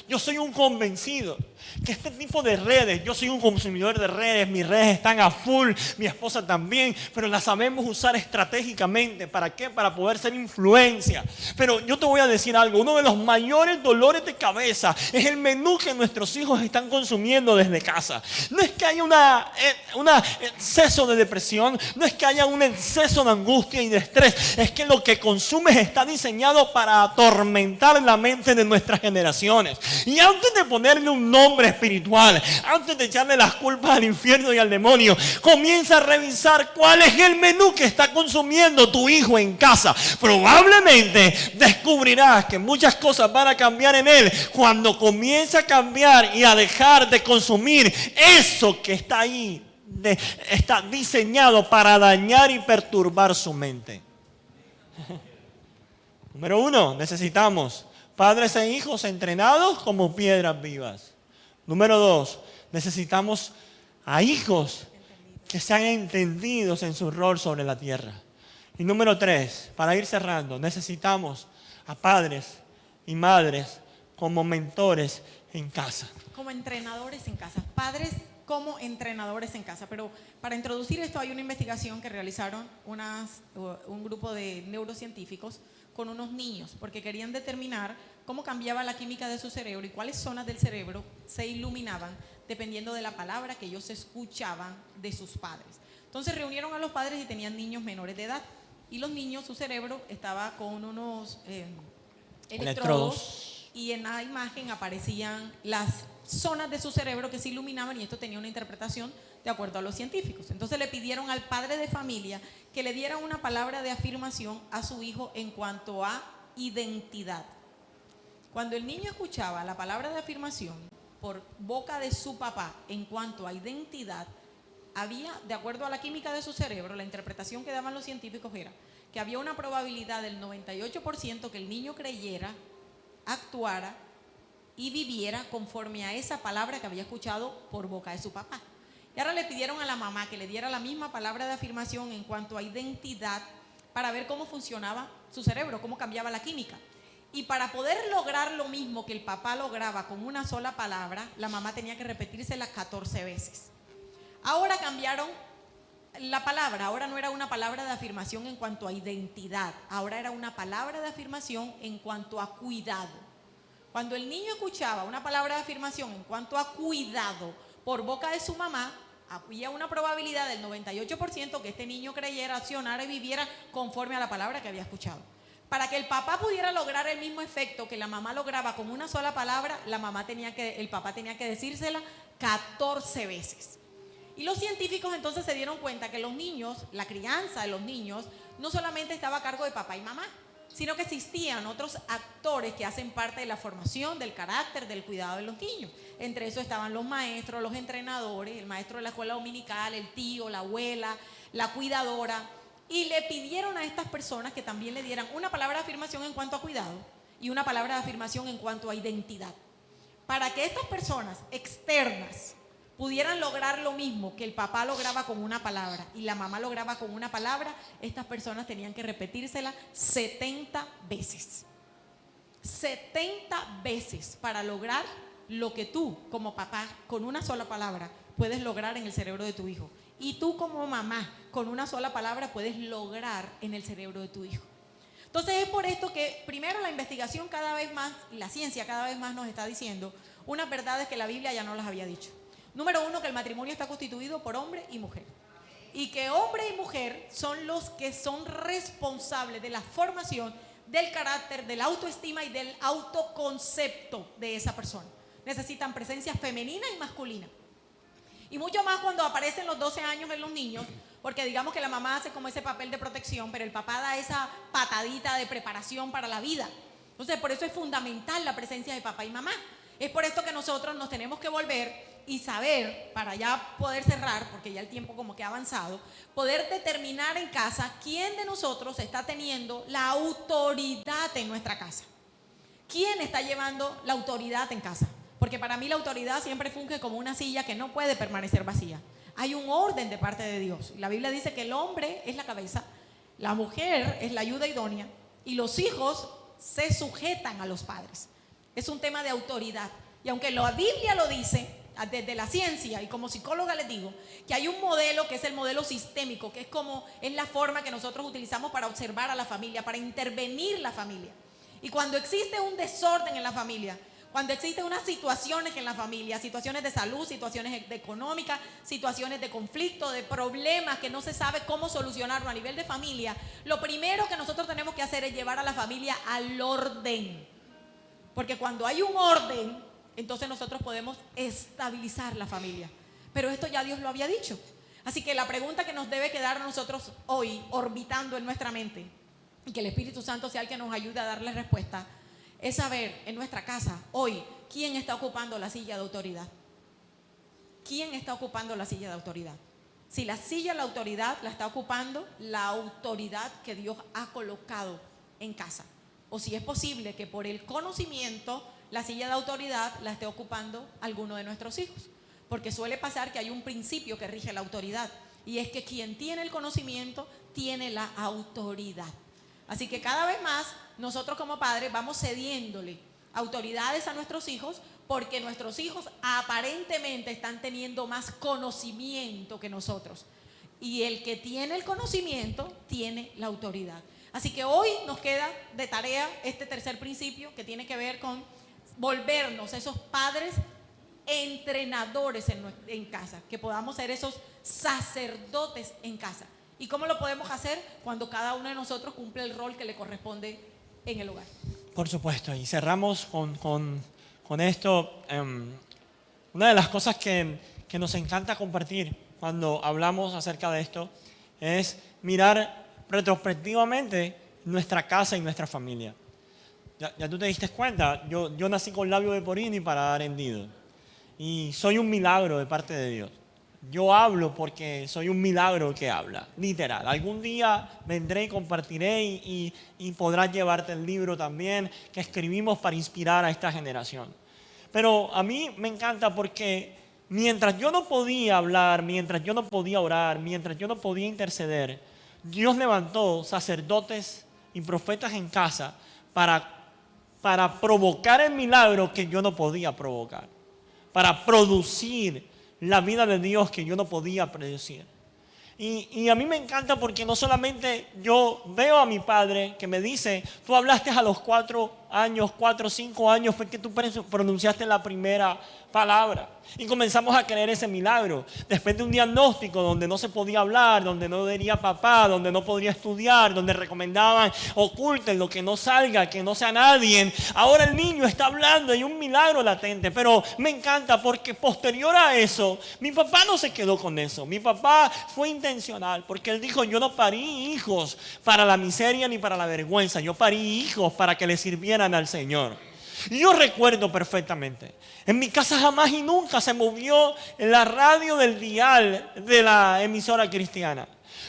Yo soy un convencido que este tipo de redes, yo soy un consumidor de redes, mis redes están a full, mi esposa también, pero las sabemos usar estratégicamente. ¿Para qué? Para poder ser influencia. Pero yo te voy a decir algo, uno de los mayores dolores de cabeza es el menú que nuestros hijos están consumiendo desde casa. No es que haya un exceso de depresión, no es que haya un exceso de angustia y de estrés, es que lo que consumes está diseñado para atormentar la mente de nuestras generaciones. Y antes de ponerle un nombre espiritual, antes de echarle las culpas al infierno y al demonio, comienza a revisar cuál es el menú que está consumiendo tu hijo en casa. Probablemente descubrirás que muchas cosas van a cambiar en él cuando comience a cambiar y a dejar de consumir eso que está ahí, está diseñado para dañar y perturbar su mente. Número 1, necesitamos padres e hijos entrenados como piedras vivas. Número 2, necesitamos a hijos que sean entendidos en su rol sobre la tierra. Y número 3, para ir cerrando, necesitamos a padres y madres como mentores en casa. Como entrenadores en casa. Padres como entrenadores en casa. Pero para introducir esto hay una investigación que realizaron un grupo de neurocientíficos con unos niños, porque querían determinar cómo cambiaba la química de su cerebro y cuáles zonas del cerebro se iluminaban dependiendo de la palabra que ellos escuchaban de sus padres. Entonces reunieron a los padres y tenían niños menores de edad, y los niños, su cerebro estaba con unos electrodos, y en la imagen aparecían las zonas de su cerebro que se iluminaban, y esto tenía una interpretación de acuerdo a los científicos. Entonces le pidieron al padre de familia que le diera una palabra de afirmación a su hijo en cuanto a identidad. Cuando el niño escuchaba la palabra de afirmación por boca de su papá en cuanto a identidad, había, de acuerdo a la química de su cerebro, la interpretación que daban los científicos era que había una probabilidad del 98% que el niño creyera, actuara y viviera conforme a esa palabra que había escuchado por boca de su papá. Y ahora le pidieron a la mamá que le diera la misma palabra de afirmación en cuanto a identidad para ver cómo funcionaba su cerebro, cómo cambiaba la química. Y para poder lograr lo mismo que el papá lograba con una sola palabra, la mamá tenía que repetírsela 14 veces. Ahora cambiaron la palabra, ahora no era una palabra de afirmación en cuanto a identidad, ahora era una palabra de afirmación en cuanto a cuidado. Cuando el niño escuchaba una palabra de afirmación en cuanto a cuidado por boca de su mamá, había una probabilidad del 98% que este niño creyera, accionara y viviera conforme a la palabra que había escuchado. Para que el papá pudiera lograr el mismo efecto que la mamá lograba con una sola palabra, el papá tenía que decírsela 14 veces. Y los científicos entonces se dieron cuenta que los niños, la crianza de los niños, no solamente estaba a cargo de papá y mamá, sino que existían otros actores que hacen parte de la formación, del carácter, del cuidado de los niños. Entre eso estaban los maestros, los entrenadores, el maestro de la escuela dominical, el tío, la abuela, la cuidadora. Y le pidieron a estas personas que también le dieran una palabra de afirmación en cuanto a cuidado y una palabra de afirmación en cuanto a identidad. Para que estas personas externas pudieran lograr lo mismo que el papá lograba con una palabra y la mamá lograba con una palabra, estas personas tenían que repetírsela 70 veces. 70 veces para lograr lo que tú como papá con una sola palabra puedes lograr en el cerebro de tu hijo. Y tú como mamá con una sola palabra puedes lograr en el cerebro de tu hijo. Entonces es por esto que primero la investigación cada vez más, la ciencia cada vez más nos está diciendo unas verdades que la Biblia ya no las había dicho. Número 1, que el matrimonio está constituido por hombre y mujer. Y que hombre y mujer son los que son responsables de la formación del carácter, de la autoestima y del autoconcepto de esa persona. Necesitan presencia femenina y masculina. Y mucho más cuando aparecen los 12 años en los niños, porque digamos que la mamá hace como ese papel de protección, pero el papá da esa patadita de preparación para la vida. Entonces, por eso es fundamental la presencia de papá y mamá. Es por esto que nosotros nos tenemos que volver y saber, para ya poder cerrar, porque ya el tiempo como que ha avanzado, poder determinar en casa quién de nosotros está teniendo la autoridad en nuestra casa. ¿Quién está llevando la autoridad en casa? Porque para mí la autoridad siempre funge como una silla que no puede permanecer vacía. Hay un orden de parte de Dios. La Biblia dice que el hombre es la cabeza, la mujer es la ayuda idónea y los hijos se sujetan a los padres. Es un tema de autoridad. Y aunque la Biblia lo dice, desde la ciencia y como psicóloga les digo, que hay un modelo que es el modelo sistémico, que es la forma que nosotros utilizamos para observar a la familia, para intervenir la familia. Y cuando existe un desorden en la familia, cuando existen unas situaciones en la familia, situaciones de salud, situaciones económicas, situaciones de conflicto, de problemas que no se sabe cómo solucionarlo a nivel de familia, lo primero que nosotros tenemos que hacer es llevar a la familia al orden. Porque cuando hay un orden, entonces nosotros podemos estabilizar la familia. Pero esto ya Dios lo había dicho. Así que la pregunta que nos debe quedar a nosotros hoy, orbitando en nuestra mente, y que el Espíritu Santo sea el que nos ayude a darle respuesta, es saber en nuestra casa, hoy, quién está ocupando la silla de autoridad. ¿Quién está ocupando la silla de autoridad? Si la silla de la autoridad la está ocupando la autoridad que Dios ha colocado en casa. O si es posible que por el conocimiento la silla de autoridad la esté ocupando alguno de nuestros hijos. Porque suele pasar que hay un principio que rige la autoridad. Y es que quien tiene el conocimiento tiene la autoridad. Así que cada vez más nosotros como padres vamos cediéndole autoridades a nuestros hijos porque nuestros hijos aparentemente están teniendo más conocimiento que nosotros. Y el que tiene el conocimiento tiene la autoridad. Así que hoy nos queda de tarea este tercer principio que tiene que ver con volvernos esos padres entrenadores en casa, que podamos ser esos sacerdotes en casa. ¿Y cómo lo podemos hacer? Cuando cada uno de nosotros cumple el rol que le corresponde en el hogar. Por supuesto, y cerramos con esto. Una de las cosas que nos encanta compartir cuando hablamos acerca de esto es mirar retrospectivamente nuestra casa y nuestra familia. Ya tú te diste cuenta, yo nací con labio de Porini para dar hendido. Y soy un milagro de parte de Dios. Yo hablo porque soy un milagro que habla, literal. Algún día vendré y compartiré y podrás llevarte el libro también que escribimos para inspirar a esta generación. Pero a mí me encanta porque mientras yo no podía hablar, mientras yo no podía orar, mientras yo no podía interceder, Dios levantó sacerdotes y profetas en casa para provocar el milagro que yo no podía provocar, para producir la vida de Dios que yo no podía producir. Y a mí me encanta porque no solamente yo veo a mi padre que me dice, tú hablaste a los 4 o 5 años, fue que tú pronunciaste la primera palabra. Y comenzamos a creer ese milagro. Después de un diagnóstico donde no se podía hablar, donde no diría papá, donde no podría estudiar, donde recomendaban oculten lo que no salga, que no sea nadie. Ahora el niño está hablando, hay un milagro latente. Pero me encanta porque posterior a eso, mi papá no se quedó con eso. Mi papá fue intencional porque él dijo, yo no parí hijos para la miseria ni para la vergüenza. Yo parí hijos para que le sirvieran al Señor. Y yo recuerdo perfectamente, en mi casa jamás y nunca se movió la radio del dial de la emisora cristiana.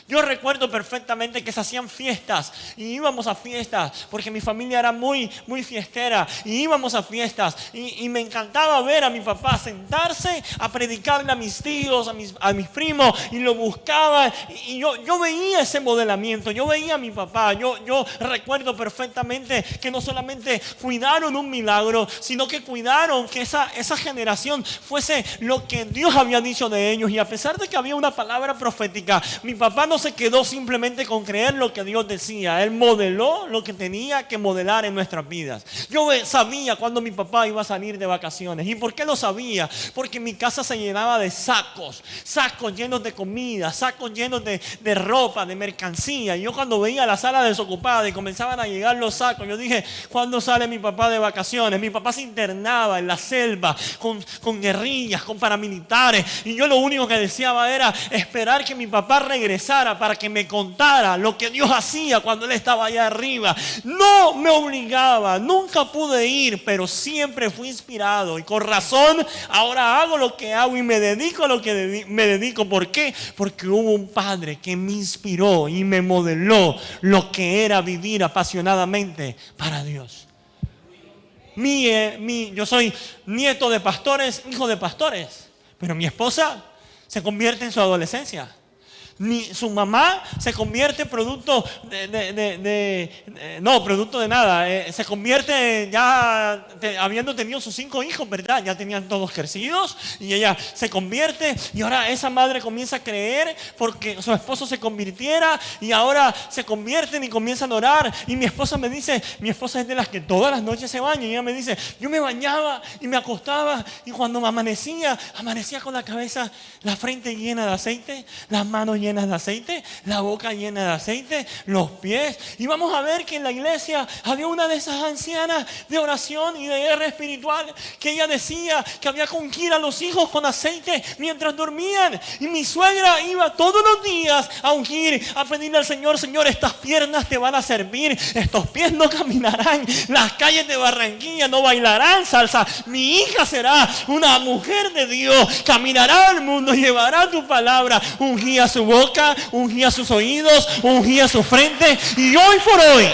Yo recuerdo perfectamente que se hacían fiestas y íbamos a fiestas porque mi familia era muy, muy fiestera y íbamos a fiestas y me encantaba ver a mi papá sentarse a predicarle a mis tíos, a mis primos y lo buscaba y yo veía ese modelamiento, yo veía a mi papá, yo recuerdo perfectamente que no solamente cuidaron un milagro, sino que cuidaron que esa generación fuese lo que Dios había dicho de ellos y a pesar de que había una palabra profética, mi papá no se quedó simplemente con creer lo que Dios decía. Él modeló lo que tenía que modelar en nuestras vidas. Yo sabía cuando mi papá iba a salir de vacaciones. ¿Y por qué lo sabía? Porque mi casa se llenaba de sacos llenos de comida, sacos llenos de ropa, de mercancía. Y yo cuando veía la sala desocupada y comenzaban a llegar los sacos, yo dije, ¿cuándo sale mi papá de vacaciones? Mi papá se internaba en la selva con guerrillas, con paramilitares. Y yo lo único que deseaba era esperar que mi papá regresara para que me contara lo que Dios hacía cuando Él estaba allá arriba. No me obligaba, nunca pude ir, pero siempre fui inspirado y con razón ahora hago lo que hago y me dedico a lo que me dedico. ¿Por qué? Porque hubo un padre que me inspiró y me modeló lo que era vivir apasionadamente para Dios. Yo soy nieto de pastores, hijo de pastores, pero mi esposa se convierte en su adolescencia. Su mamá se convierte producto producto de nada. Se convierte ya habiendo tenido sus 5 hijos, ¿verdad? Ya tenían todos crecidos y ella se convierte y ahora esa madre comienza a creer porque su esposo se convirtiera y ahora se convierten y comienzan a orar. Y mi esposa me dice, mi esposa es de las que todas las noches se baña y ella me dice, yo me bañaba y me acostaba y cuando amanecía con la cabeza, la frente llena de aceite, las manos llenas de aceite, la boca llena de aceite, los pies. Y vamos a ver que en la iglesia había una de esas ancianas de oración y de guerra espiritual que ella decía que había que ungir a los hijos con aceite mientras dormían. Y mi suegra iba todos los días a ungir, a pedirle al Señor, Señor, estas piernas te van a servir, estos pies no caminarán, las calles de Barranquilla no bailarán salsa. Mi hija será una mujer de Dios, caminará al mundo, llevará tu palabra. Ungía su boca, ungía sus oídos, ungía su frente. Y hoy por hoy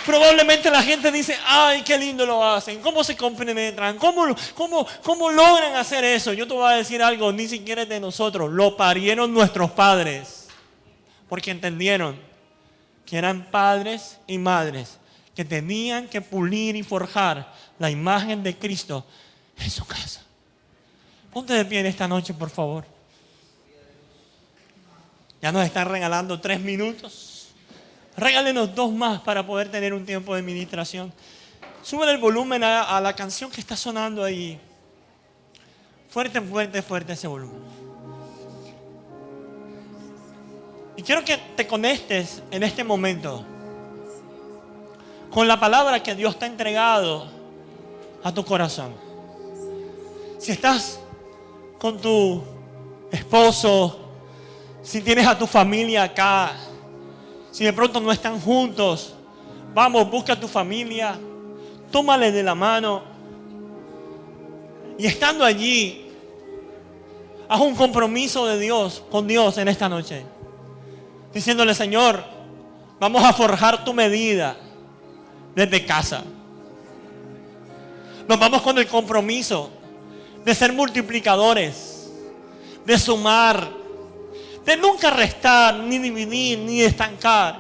probablemente la gente dice, ay, qué lindo lo hacen, cómo se compenetran, cómo logran hacer eso. Yo te voy a decir algo, ni siquiera es de nosotros, lo parieron nuestros padres, porque entendieron que eran padres y madres que tenían que pulir y forjar la imagen de Cristo en su casa. Ponte de pie en esta noche, por favor. Ya nos están regalando 3 minutos. Regálenos 2 más para poder tener un tiempo de ministración. Súbele el volumen a la canción que está sonando ahí. Fuerte, fuerte, fuerte ese volumen. Y quiero que te conectes en este momento con la palabra que Dios te ha entregado a tu corazón. Si estás con tu esposo, si tienes a tu familia acá, si de pronto no están juntos, vamos, busca a tu familia, tómale de la mano Y estando allí, haz un compromiso con Dios en esta noche. Diciéndole, Señor, vamos a forjar tu medida desde casa. Nos vamos con el compromiso de ser multiplicadores, de sumar, de nunca restar, ni dividir, ni estancar.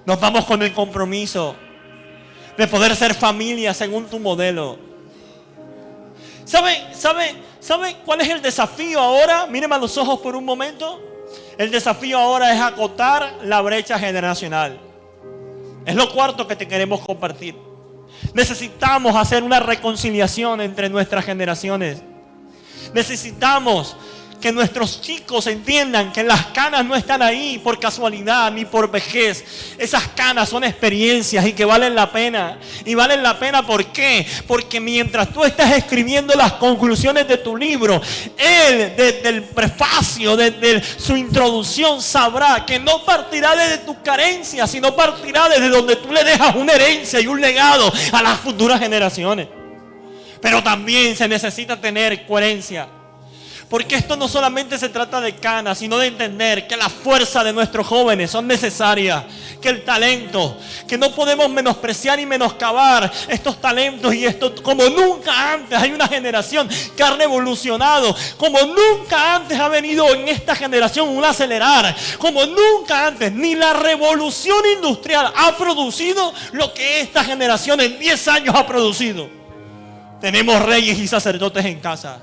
Nos vamos con el compromiso de poder ser familia según tu modelo. ¿Sabe cuál es el desafío ahora? Míreme a los ojos por un momento. El desafío ahora es acotar la brecha generacional. Es lo cuarto que te queremos compartir. Necesitamos hacer una reconciliación entre nuestras generaciones. Necesitamos que nuestros chicos entiendan que las canas no están ahí por casualidad ni por vejez. Esas canas son experiencias y que valen la pena. Y valen la pena, ¿por qué? Porque mientras tú estás escribiendo las conclusiones de tu libro, él desde el prefacio, desde su introducción, sabrá que no partirá desde tu carencia, sino partirá desde donde tú le dejas una herencia y un legado a las futuras generaciones. Pero también se necesita tener coherencia. Porque esto no solamente se trata de canas, sino de entender que la fuerza de nuestros jóvenes son necesarias, que el talento, que no podemos menospreciar y menoscabar estos talentos y esto como nunca antes. Hay una generación que ha revolucionado, como nunca antes ha venido en esta generación un acelerar, como nunca antes, ni la revolución industrial ha producido lo que esta generación en 10 años ha producido. Tenemos reyes y sacerdotes en casa,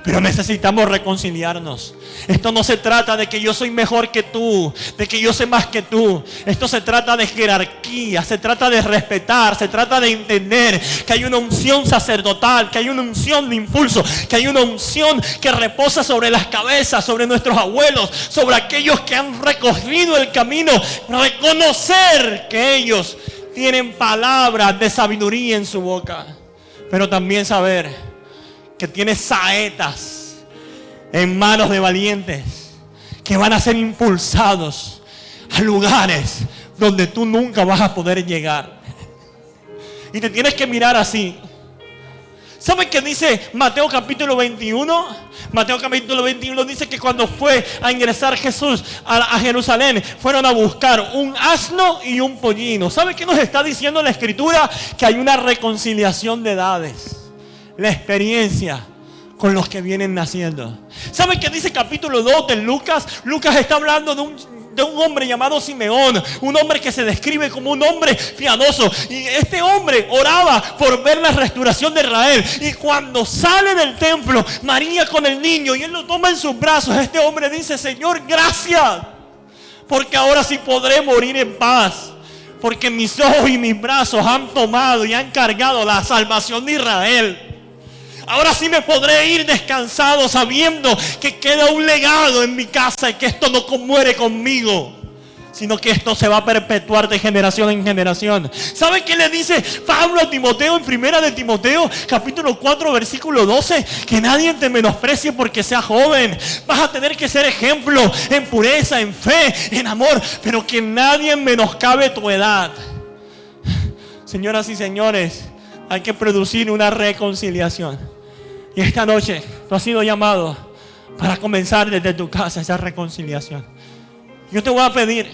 pero necesitamos reconciliarnos. Esto no se trata de que yo soy mejor que tú, de que yo sé más que tú. Esto se trata de jerarquía, se trata de respetar, se trata de entender que hay una unción sacerdotal, que hay una unción de impulso, que hay una unción que reposa sobre las cabezas, sobre nuestros abuelos, sobre aquellos que han recorrido el camino. Reconocer que ellos tienen palabras de sabiduría en su boca, pero también saber que tiene saetas en manos de valientes que van a ser impulsados a lugares donde tú nunca vas a poder llegar. Y te tienes que mirar así. ¿Saben qué dice Mateo capítulo 21? Mateo capítulo 21 dice que cuando fue a ingresar Jesús a Jerusalén, fueron a buscar un asno y un pollino. ¿Saben qué nos está diciendo la Escritura? Que hay una reconciliación de edades. La experiencia con los que vienen naciendo. ¿Saben qué dice capítulo 2 de Lucas? Lucas está hablando de un hombre llamado Simeón, un hombre que se describe como un hombre piadoso, y este hombre oraba por ver la restauración de Israel. Y cuando sale del templo, María con el niño, y él lo toma en sus brazos, este hombre dice: Señor, gracias, porque ahora sí podré morir en paz, porque mis ojos y mis brazos han tomado y han cargado la salvación de Israel. Ahora sí me podré ir descansado sabiendo que queda un legado en mi casa y que esto no muere conmigo, sino que esto se va a perpetuar de generación en generación. ¿Sabe qué le dice Pablo a Timoteo en primera de Timoteo capítulo 4 versículo 12? Que nadie te menosprecie porque sea joven. Vas a tener que ser ejemplo en pureza, en fe, en amor, pero que nadie menoscabe tu edad. Señoras y señores, hay que producir una reconciliación. Y esta noche tú has sido llamado para comenzar desde tu casa esa reconciliación. Yo te voy a pedir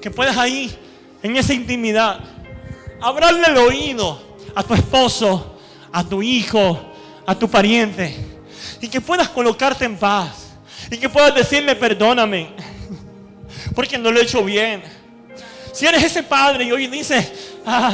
que puedas ahí, en esa intimidad, hablarle el oído a tu esposo, a tu hijo, a tu pariente, y que puedas colocarte en paz, y que puedas decirle: perdóname, porque no lo he hecho bien. Si eres ese padre y hoy dices: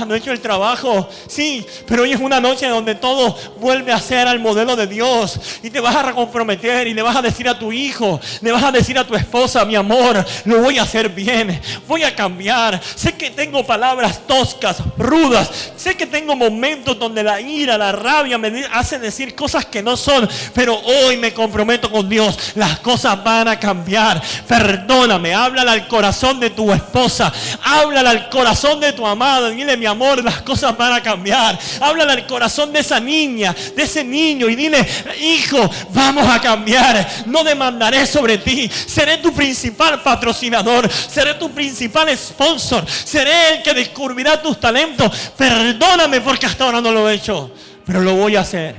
no he hecho el trabajo, sí, pero hoy es una noche donde todo vuelve a ser al modelo de Dios, y te vas a recomprometer y le vas a decir a tu hijo, le vas a decir a tu esposa: mi amor, lo voy a hacer bien, voy a cambiar. Sé que tengo palabras toscas, rudas, sé que tengo momentos donde la ira, la rabia me hace decir cosas que no son, pero hoy me comprometo con Dios, las cosas van a cambiar. Perdóname. Háblale al corazón de tu esposa, háblale al corazón de tu amado, dile: mi amor, las cosas van a cambiar. Háblale al corazón de esa niña, de ese niño, y dile: hijo, vamos a cambiar. No demandaré sobre ti, seré tu principal patrocinador, seré tu principal sponsor, seré el que descubrirá tus talentos. Perdóname porque hasta ahora no lo he hecho, pero lo voy a hacer.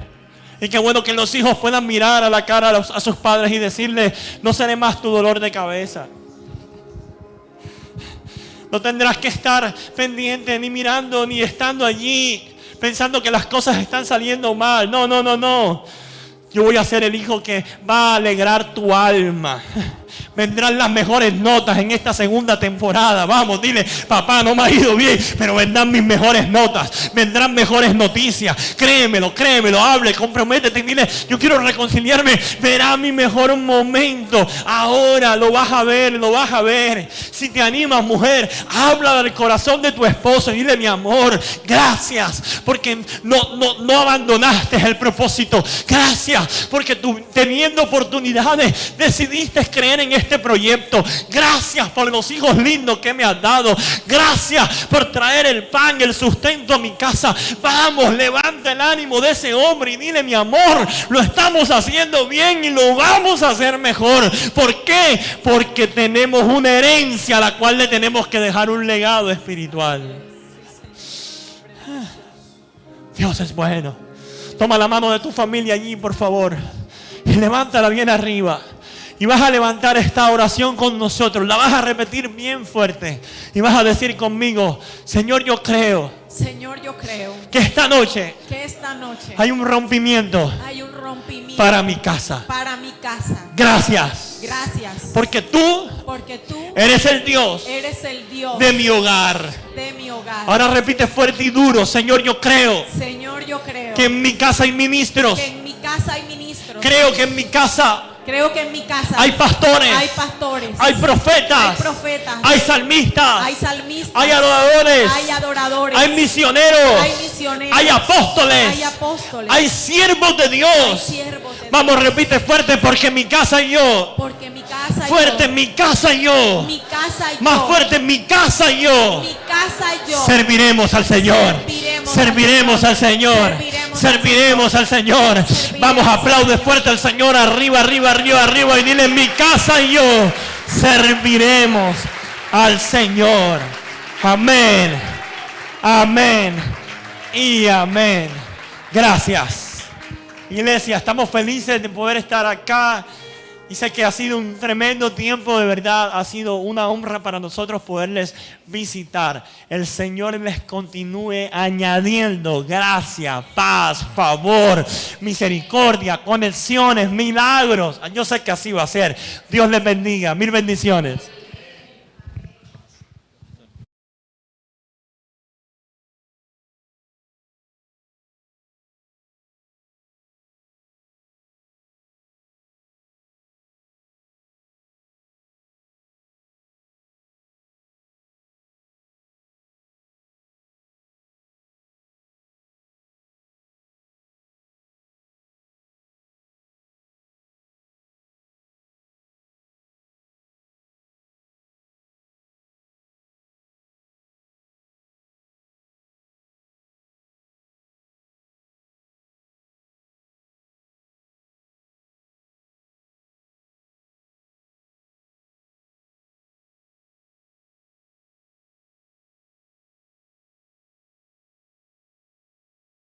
Y qué bueno que los hijos puedan mirar a la cara a sus padres y decirles: no seré más tu dolor de cabeza. No tendrás que estar pendiente, ni mirando, ni estando allí pensando que las cosas están saliendo mal. No, no, no, no. Yo voy a ser el hijo que va a alegrar tu alma. Vendrán las mejores notas en esta segunda temporada. Vamos, dile: papá, no me ha ido bien, pero vendrán mis mejores notas. Vendrán mejores noticias. Créemelo, créemelo. Hable, comprométete. Dile: yo quiero reconciliarme. Verá mi mejor momento. Ahora lo vas a ver, lo vas a ver. Si te animas, mujer, habla del corazón de tu esposo y dile: mi amor, gracias porque no abandonaste el propósito. Gracias porque tú, teniendo oportunidades, decidiste creer en este proyecto. Gracias por los hijos lindos que me has dado. Gracias por traer el pan, el sustento a mi casa. Vamos, levanta el ánimo de ese hombre y dile: mi amor, lo estamos haciendo bien y lo vamos a hacer mejor. ¿Por qué? Porque tenemos una herencia a la cual le tenemos que dejar un legado espiritual. Dios es bueno. Toma la mano de tu familia allí, por favor, y levántala bien arriba. Y vas a levantar esta oración con nosotros. La vas a repetir bien fuerte. Y vas a decir conmigo: Señor, yo creo. Señor, yo creo Que esta noche hay un rompimiento. Para mi casa. Para mi casa. Gracias. Gracias. Porque tú eres el Dios de mi hogar. Ahora repite fuerte y duro: Señor, yo creo. Señor, yo creo que en mi casa hay ministros. Creo que en mi casa hay pastores, hay profetas, hay salmistas, hay adoradores, hay misioneros, hay apóstoles, hay siervos de Dios. Vamos, repite fuerte: porque en mi casa y yo. Fuerte: en mi casa y yo. Más fuerte: en mi casa y yo. Serviremos al Señor. Serviremos al Señor. Serviremos al Señor. Vamos, aplaude fuerte al Señor. Arriba, arriba, arriba, arriba. Y dile: en mi casa y yo serviremos al Señor. Amén. Amén. Y amén. Gracias, iglesia. Estamos felices de poder estar acá. Y sé que ha sido un tremendo tiempo, de verdad. Ha sido una honra para nosotros poderles visitar. El Señor les continúe añadiendo gracia, paz, favor, misericordia, conexiones, milagros. Yo sé que así va a ser. Dios les bendiga. Mil bendiciones.